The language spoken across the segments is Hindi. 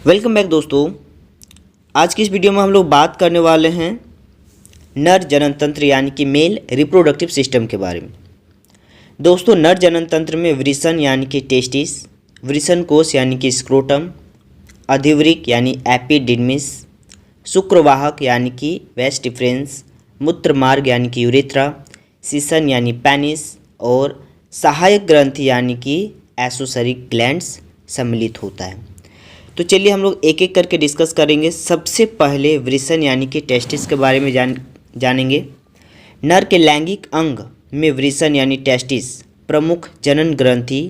वेलकम बैक दोस्तों। आज की इस वीडियो में हम लोग बात करने वाले हैं नर जनन तंत्र यानी कि मेल रिप्रोडक्टिव सिस्टम के बारे में। दोस्तों, नर जनन तंत्र में वृषण यानी कि टेस्टिस, वृषण कोश यानी कि स्क्रोटम, अधिवृक्क यानी एपिडिडमिस, शुक्रवाहक यानी कि वेस डिफरेंस, मूत्र मार्ग यानी कि यूरेथ्रा, सीसन यानी पेनिस और सहायक ग्रंथि यानी कि एसोसरी ग्लैंड्स सम्मिलित होता है। तो चलिए हम लोग एक एक करके डिस्कस करेंगे। सबसे पहले वृषण यानी कि टेस्टिस के बारे में जानेंगे। नर के लैंगिक अंग में वृषण यानी टेस्टिस प्रमुख जनन ग्रंथि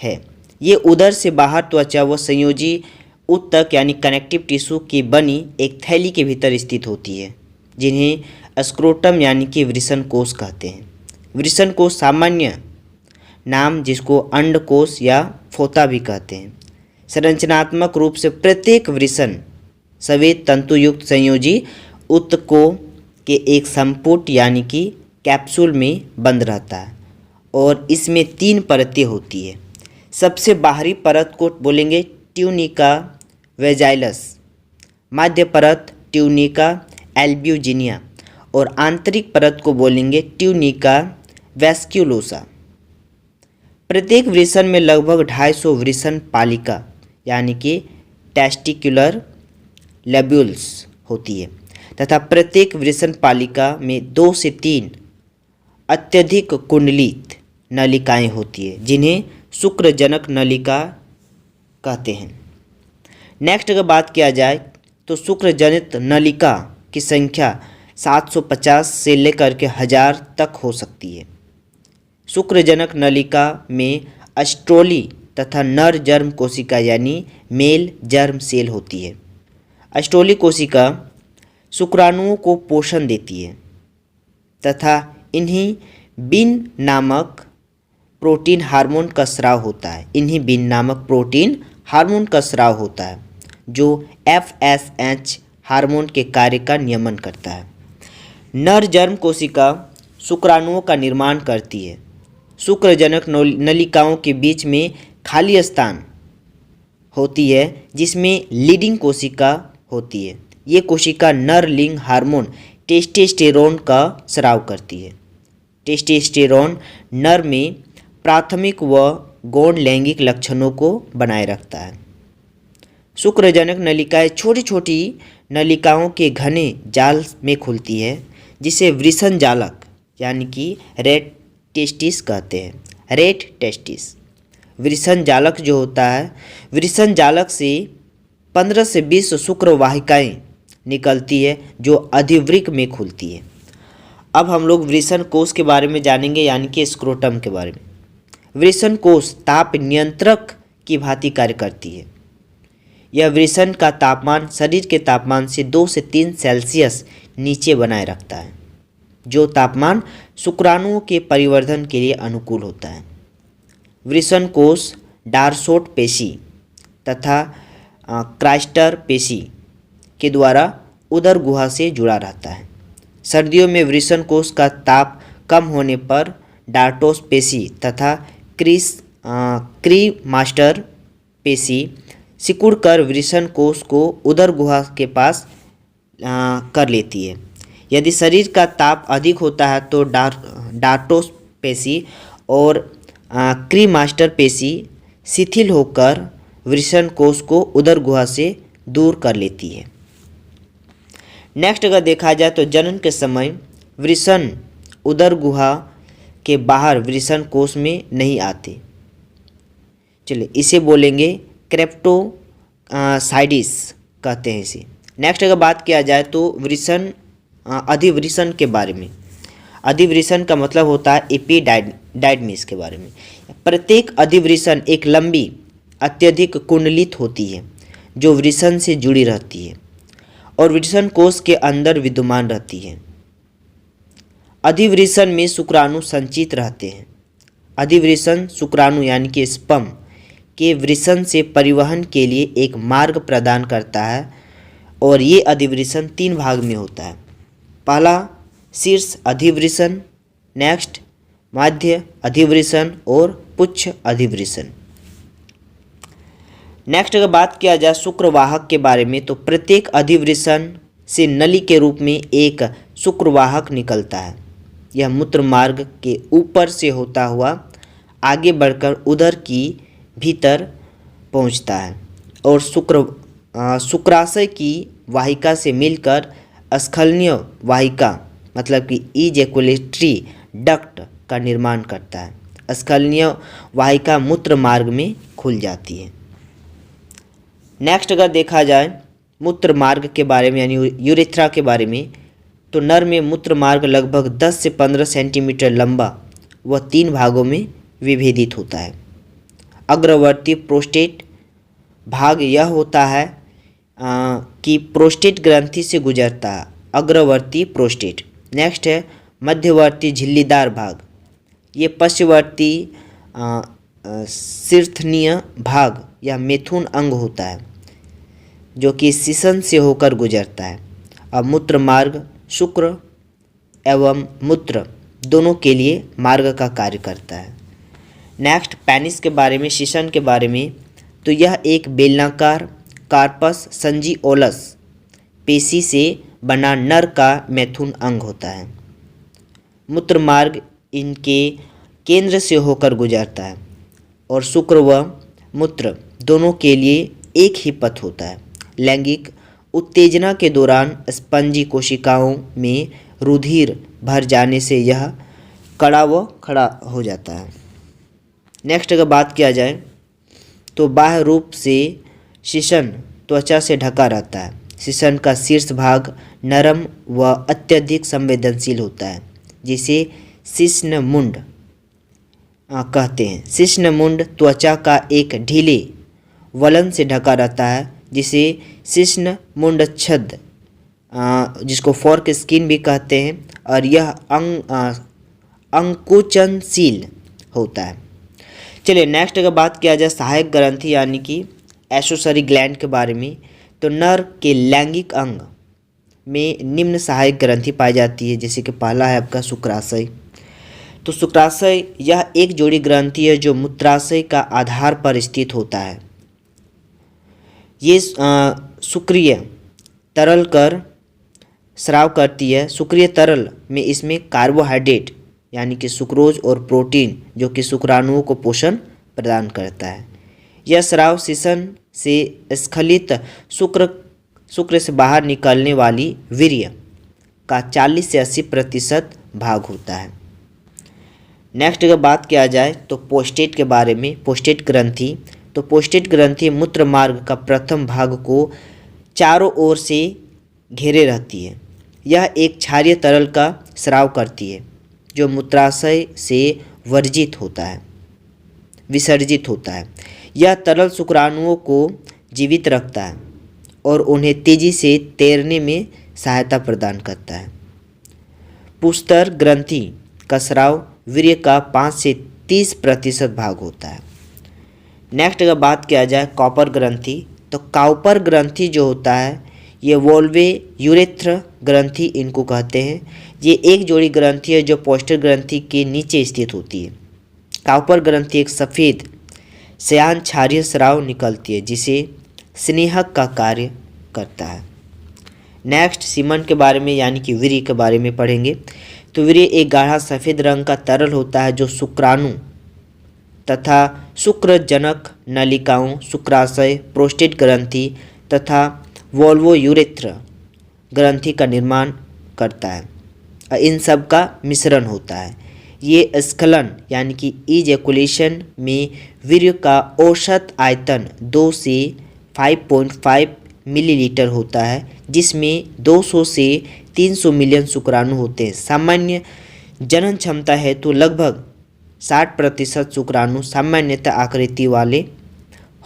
है। ये उदर से बाहर त्वचा व संयोजी उत्तक यानी कनेक्टिव टिश्यू की बनी एक थैली के भीतर स्थित होती है, जिन्हें स्क्रोटम यानी कि वृषण कोश कहते हैं। वृषण कोश सामान्य नाम जिसको अंडकोश या फोता भी कहते हैं। संरचनात्मक रूप से प्रत्येक वृषण सफेद तंतुयुक्त संयोजी उत्तकों के एक संपुट यानी कि कैप्सूल में बंद रहता है और इसमें 3 परतें होती है। सबसे बाहरी परत को बोलेंगे ट्यूनिका वेजाइलस, मध्य परत ट्यूनिका एल्ब्यूजिनिया और आंतरिक परत को बोलेंगे ट्यूनिका वैस्क्यूलोसा। प्रत्येक वृषण में लगभग 250 वृषण पालिका यानी कि टेस्टिकुलर लेब्यूल्स होती है तथा प्रत्येक वृषण पालिका में 2 से 3 अत्यधिक कुंडलित नलिकाएं होती है, जिन्हें शुक्रजनक नलिका कहते हैं। नेक्स्ट अगर बात किया जाए तो शुक्रजनित नलिका की संख्या 750 से लेकर के 1000 तक हो सकती है। शुक्रजनक नलिका में अस्ट्रोली तथा नर जर्म कोशिका यानी मेल जर्म सेल होती है। अस्ट्रोली कोशिका शुक्राणुओं को पोषण देती है तथा इन्हीं बिन नामक प्रोटीन हार्मोन का स्राव होता है। जो FSH हार्मोन के कार्य का नियमन करता है। नर जर्म कोशिका शुक्राणुओं का निर्माण करती है। शुक्रजनक नलिकाओं के बीच में खाली स्थान होती है जिसमें लीडिंग कोशिका होती है। ये कोशिका नर लिंग हार्मोन टेस्टोस्टेरोन का स्राव करती है। टेस्टोस्टेरोन नर में प्राथमिक व गौण लैंगिक लक्षणों को बनाए रखता है। शुक्रजनक नलिकाएं छोटी छोटी नलिकाओं के घने जाल में खुलती है, जिसे वृषण जालक यानी कि रेट टेस्टिस कहते हैं। रेट टेस्टिस वृषण जालक जो होता है, वृषण जालक से 15 से 20 शुक्र वाहिकाएं निकलती है जो अधिवृक्क में खुलती है। अब हम लोग वृषण कोश के बारे में जानेंगे यानी कि स्क्रोटम के बारे में। वृषण कोश ताप नियंत्रक की भांति कार्य करती है। यह वृषण का तापमान शरीर के तापमान से 2 से 3 सेल्सियस नीचे बनाए रखता है, जो तापमान शुक्राणुओं के परिवर्धन के लिए अनुकूल होता है। वृषण कोश डार्सोट पेशी तथा क्राइस्टर पेशी के द्वारा उदर गुहा से जुड़ा रहता है। सर्दियों में वृषण कोश का ताप कम होने पर डार्टोस पेशी तथा क्रीमास्टर पेशी सिकुड़कर वृषण कोश को उदर गुहा के पास कर लेती है। यदि शरीर का ताप अधिक होता है तो डार्टोस पेशी और क्रीमास्टर पेशी शिथिल होकर वृषण कोश को उदर गुहा से दूर कर लेती है। नेक्स्ट अगर देखा जाए तो जनन के समय वृषण उदर गुहा के बाहर वृषण कोश में नहीं आते। चलिए इसे बोलेंगे क्रेप्टो साइडिस कहते हैं इसे। नेक्स्ट अगर बात किया जाए तो वृषण अधिवृषण के बारे में। अधिवृषण का मतलब होता है एपिडाइडमिस के बारे में। प्रत्येक अधिवृषण एक लंबी अत्यधिक कुंडलित होती है जो वृषण से जुड़ी रहती है और वृषण कोश के अंदर विद्यमान रहती है। अधिवृषण में शुक्राणु संचित रहते हैं। अधिवृषण शुक्राणु यानी कि स्पर्म के वृषण से परिवहन के लिए एक मार्ग प्रदान करता है और ये अधिवृषण 3 भाग में होता है। पहला शीर्ष अधिवृषण, नेक्स्ट मध्य अधिवृषण और पुच्छ अधिवृषण। नेक्स्ट अगर बात किया जाए शुक्रवाहक के बारे में, तो प्रत्येक अधिवृषण से नली के रूप में एक शुक्रवाहक निकलता है। यह मूत्र मार्ग के ऊपर से होता हुआ आगे बढ़कर उदर की भीतर पहुंचता है और शुक्राशय की वाहिका से मिलकर स्खलनीय वाहिका मतलब कि इजैकुलेटरी डक्ट का निर्माण करता है। स्खलनीय वाहिका मूत्र मार्ग में खुल जाती है। नेक्स्ट अगर देखा जाए मूत्र मार्ग के बारे में यानी यूरेथ्रा के बारे में, तो नर में मूत्र मार्ग लगभग 10 से 15 सेंटीमीटर लंबा व 3 भागों में विभेदित होता है। अग्रवर्ती प्रोस्टेट भाग यह होता है कि प्रोस्टेट ग्रंथि से गुजरता है, अग्रवर्ती प्रोस्टेट। नेक्स्ट है मध्यवर्ती झिल्लीदार भाग, ये पश्चवर्ती शीर्षनीय भाग या मैथुन अंग होता है जो कि सिसन से होकर गुजरता है। अब मूत्र मार्ग शुक्र एवं मूत्र दोनों के लिए मार्ग का कार्य करता है। नेक्स्ट पेनिस के बारे में, सिसन के बारे में, तो यह एक बेलनाकार कार्पस संजीओलस पेशी से बना नर का मैथुन अंग होता है। मूत्र मार्ग इनके केंद्र से होकर गुजरता है और शुक्र व मूत्र दोनों के लिए एक ही पथ होता है। लैंगिक उत्तेजना के दौरान स्पंजी कोशिकाओं में रुधिर भर जाने से यह कड़ा व खड़ा हो जाता है। नेक्स्ट अगर बात किया जाए तो बाह्य रूप से सिसन त्वचा से ढका रहता है। सिसन का शीर्ष भाग नरम व अत्यधिक संवेदनशील होता है जिसे शिश्न मुंड कहते हैं। शिश्न मुंड त्वचा का एक ढीले वलन से ढका रहता है जिसे शिश्न मुंड छद जिसको फॉर्क स्किन भी कहते हैं, और यह अंकुचनशील होता है। चलिए नेक्स्ट अगर बात किया जाए सहायक ग्रंथि यानी कि एसोसरी ग्लैंड के बारे में, तो नर के लैंगिक अंग में निम्न सहायक ग्रंथि पाई जाती है, जैसे कि पहला है आपका शुक्राशय। तो शुक्राशय यह एक जोड़ी ग्रंथि है जो मूत्राशय का आधार पर स्थित होता है। ये शुक्रिय तरल कर स्राव करती है। शुक्रिय तरल में इसमें कार्बोहाइड्रेट यानी कि सुक्रोज और प्रोटीन जो कि शुक्राणुओं को पोषण प्रदान करता है। यह स्राव सिसन से स्खलित शुक्र से बाहर निकलने वाली वीर्य का 40 से 80% भाग होता है। नेक्स्ट अगर बात किया जाए तो प्रोस्टेट के बारे में, प्रोस्टेट ग्रंथि, तो प्रोस्टेट ग्रंथि मूत्र मार्ग का प्रथम भाग को चारों ओर से घेरे रहती है। यह एक क्षारीय तरल का स्राव करती है जो मूत्राशय से विसर्जित होता है। यह तरल शुक्राणुओं को जीवित रखता है और उन्हें तेजी से तैरने में सहायता प्रदान करता है। पुस्तर ग्रंथि का स्राव वीर्य का 5 से 30% भाग होता है। नेक्स्ट अगर बात किया जाए कॉपर ग्रंथि, तो कॉपर ग्रंथि जो होता है ये वोल्वे यूरेथ्र ग्रंथि इनको कहते हैं। ये एक जोड़ी ग्रंथि है जो पोस्टर ग्रंथि के नीचे स्थित होती है। कॉपर ग्रंथि एक सफ़ेद श्यान क्षारीय स्राव निकलती है जिसे स्नेहक का कार्य करता है। नेक्स्ट सीमन के बारे में यानी कि वीर्य के बारे में पढ़ेंगे। तो वीर्य एक गाढ़ा सफ़ेद रंग का तरल होता है जो शुक्राणु तथा शुक्रजनक नलिकाओं, शुक्राशय, प्रोस्टेट ग्रंथि तथा वोल्वो यूरेथ्र ग्रंथि का निर्माण करता है। इन सब का मिश्रण होता है। ये स्खलन यानी कि इजैकुलेशन में वीर्य का औसत आयतन 2 से 5.5 मिलीलीटर होता है जिसमें 200 से 300 मिलियन शुक्राणु होते हैं। सामान्य जनन क्षमता है तो लगभग 60% शुक्राणु सामान्यतः आकृति वाले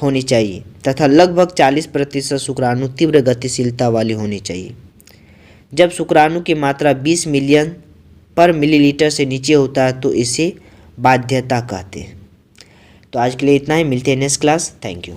होने चाहिए तथा लगभग 40% शुक्राणु तीव्र गतिशीलता वाले होने चाहिए। जब शुक्राणु की मात्रा 20 मिलियन पर मिलीलीटर से नीचे होता है तो इसे बाध्यता कहते हैं। तो आज के लिए इतना ही, मिलते हैं नेक्स्ट क्लास। Thank you.